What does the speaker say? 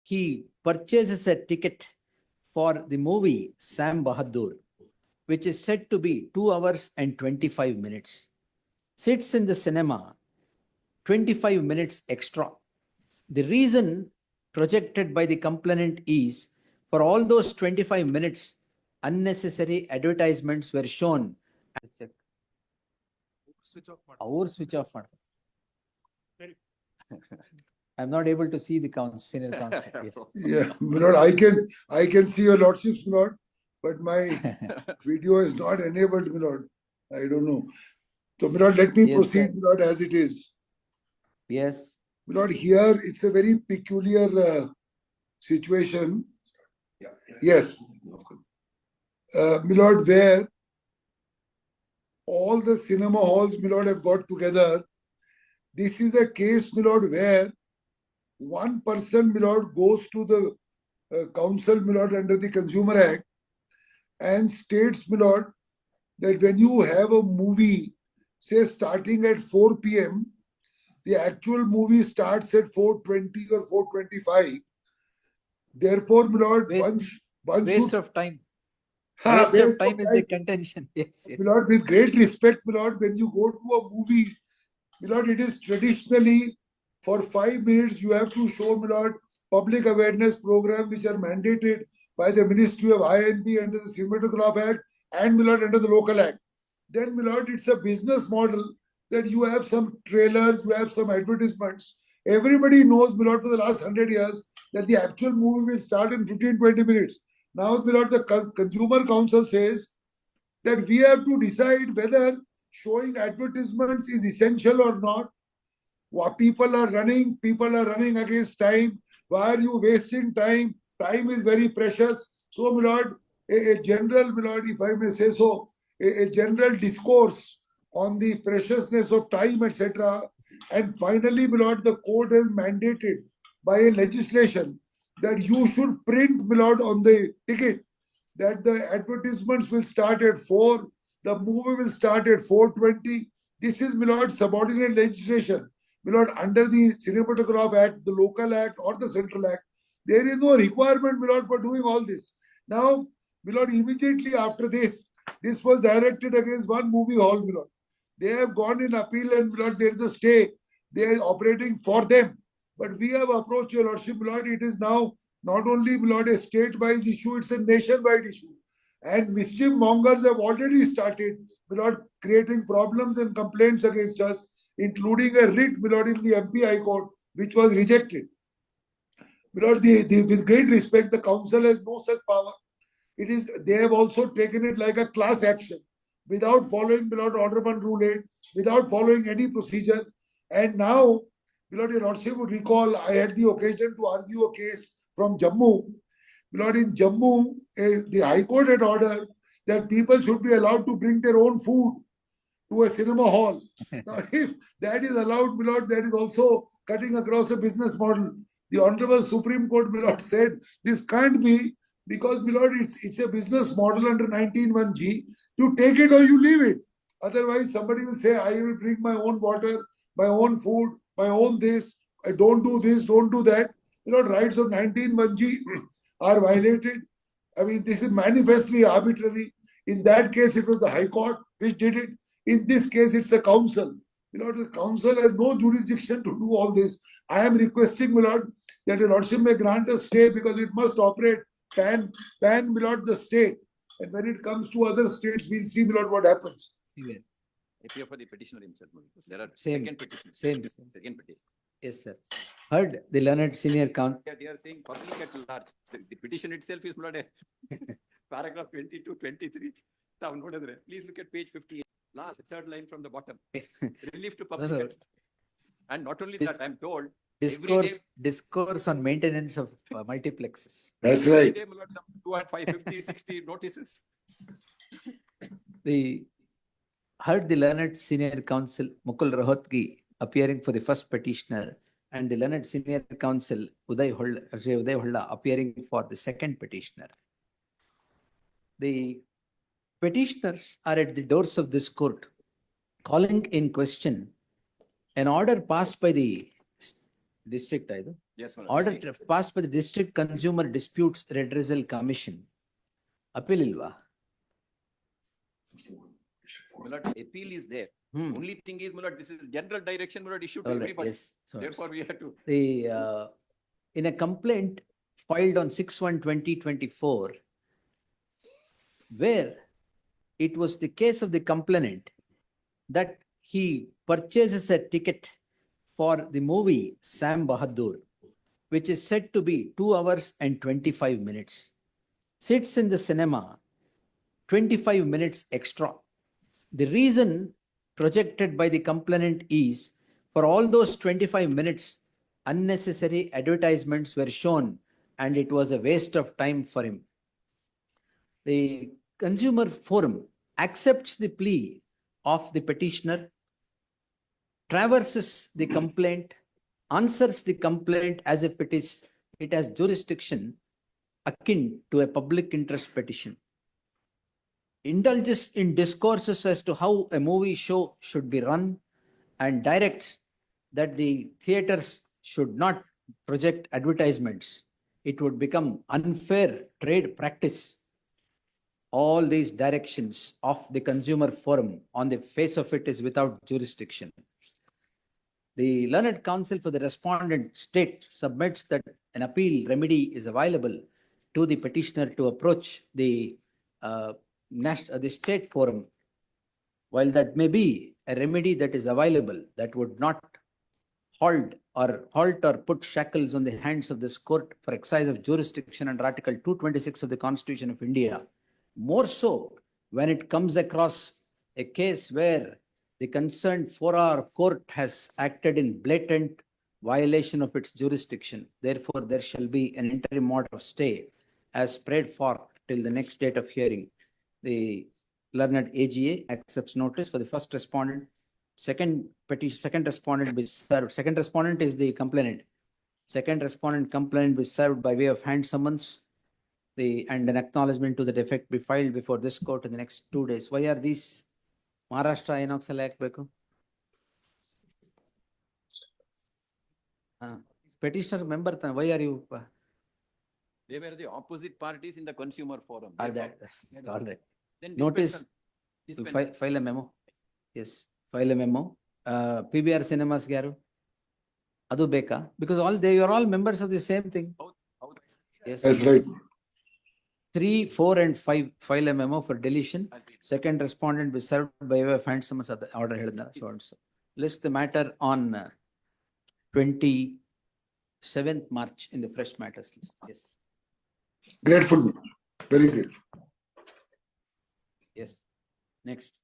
he purchases a ticket for the movie Sam Bahadur, which is said to be 2 hours and 25 minutes. Sits in the cinema 25 minutes extra. The reason projected by the complainant is for all those 25 minutes, unnecessary advertisements were shown. Switch off. I'm not able to see the senior counsel. Yes. Yeah, my lord, I can see your lordships, my lord, but my video is not enabled, my lord. I don't know. So, my lord, let me proceed, my lord, as it is. Yes. My lord, here it's a very peculiar situation. Yes. My lord, where all the cinema halls, my lord, have got together. This is a case, my lord, where one person, my lord, goes to the council, my lord, under the Consumer Act and states, my lord, that when you have a movie, say starting at 4 p.m., the actual movie starts at 4:20 or 4:25. Therefore, my lord, waste of time. Waste of time is the contention. Yes, yes. My lord, with great respect, my lord, when you go to a movie, my lord, it is traditionally for 5 minutes you have to show, my lord, public awareness program which are mandated by the Ministry of INP under the Cinematograph Act and, my lord, under the Local Act. Then, my lord, it's a business model that you have some trailers, you have some advertisements. Everybody knows, my lord, for the last 100 years that the actual movie will start in 15-20 minutes. Now, my lord, the Consumer Council says that we have to decide whether showing advertisements is essential or not. People are running against time. Why are you wasting time? Time is very precious. So, my lord, a general, my lord, if I may say so, a general discourse on the preciousness of time, etc. And finally, my lord, the court has mandated by a legislation that you should print, my lord, on the ticket that the advertisements will start at 4, the movie will start at 4:20. This is, my lord, subordinate legislation. My lord, under the Cinematograph Act, the Local Act, or the Central Act, there is no requirement, my lord, for doing all this. Now, my lord, immediately after this was directed against one movie hall, my lord. They have gone in appeal, and, my lord, there is a stay. They are operating for them. But we have approached your lordship, my lord. It is now not only, my lord, a state-wise issue, it's a nationwide issue. And mischief mongers have already started, my lord, creating problems and complaints against us, including a writ, my lord, in the MP High Court, which was rejected. My lord, with great respect, the council has no such power. They have also taken it like a class action without following, my lord, Order 1 Rule 8, without following any procedure. And now, my lord, your lordship would recall, I had the occasion to argue a case from Jammu. My lord, in Jammu, the High Court had ordered that people should be allowed to bring their own food to a cinema hall. Now, if that is allowed, my lord, that is also cutting across a business model. The Honorable Supreme Court, my lord, said this can't be, because, my lord, it's a business model under 19(1)(g). You take it or you leave it. Otherwise, somebody will say, I will bring my own water, my own food, my own this. I don't do this, don't do that. My lord, rights of 19(1)(g) are violated. I mean, this is manifestly arbitrary. In that case, it was the High Court which did it. In this case, it's a council. My lord, the council has no jurisdiction to do all this. I am requesting, my lord, that your lordship may grant a stay, because it must operate pan, my lord, the state. And when it comes to other states, we'll see, my lord, what happens. Appear for the petitioner himself. There are Second petition. Second petition. Yes, sir. Heard the learned senior counsel. They are saying public at large. The petition itself is not a paragraph 22, 23. Please look at page 58. Last third line from the bottom. Relief to public. No. And not only that, I'm told. Discourse on maintenance of multiplexes. That's right. 2 and 550, 60 notices. Heard the learned senior counsel Mukul Rohatgi appearing for the first petitioner, and the learned senior counsel Uday Holla appearing for the second petitioner. The petitioners are at the doors of this court, calling in question an order passed by the district Yes, my lord. Order See, passed by the District Consumer Disputes Redressal Commission. Appeal ilva? my lord, appeal is there. Hmm. Only thing is, my lord, this is general direction, my lord, issued to All right, everybody. yes. So Therefore, we have to. in a complaint filed on 6/1/2024, where it was the case of the complainant that he purchases a ticket for the movie Sam Bahadur, which is said to be 2 hours and 25 minutes, sits in the cinema 25 minutes extra. The reason projected by the complainant is for all those 25 minutes, unnecessary advertisements were shown and it was a waste of time for him. The Consumer Forum accepts the plea of the petitioner, traverses the complaint, answers the complaint as if it has jurisdiction akin to a public interest petition, indulges in discourses as to how a movie show should be run, and directs that the theaters should not project advertisements. It would become unfair trade practice. All these directions of the Consumer Forum on the face of it is without jurisdiction. The Learned Counsel for the respondent state submits that an appeal remedy is available to the petitioner to approach the state forum. While that may be a remedy that is available, that would not halt or put shackles on the hands of this court for exercise of jurisdiction under Article 226 of the Constitution of India. More so when it comes across a case where the concerned 4-hour court has acted in blatant violation of its jurisdiction. Therefore, there shall be an interim order of stay as prayed for till the next date of hearing. The learned AGA accepts notice for the first respondent. Second respondent be served. Second respondent is the complainant. Second respondent complaint be served by way of hand summons. And an acknowledgement to that effect be filed before this court in the next 2 days. Why are these Maharashtra Inoxal Act? Petitioner member, why are you? They were the opposite parties in the Consumer Forum. Are Therefore, that all right? then Notice. File a memo. Yes, file a memo. PBR Cinemas Garu. Adu beka, because they are all members of the same thing. Yes. That's right. 3, 4, and 5 file a memo for deletion. Second respondent be served by way of hand summons at the order held. So and so. List the matter on 27th March in the fresh matters list. Yes. Grateful. Very grateful. Yes. Next.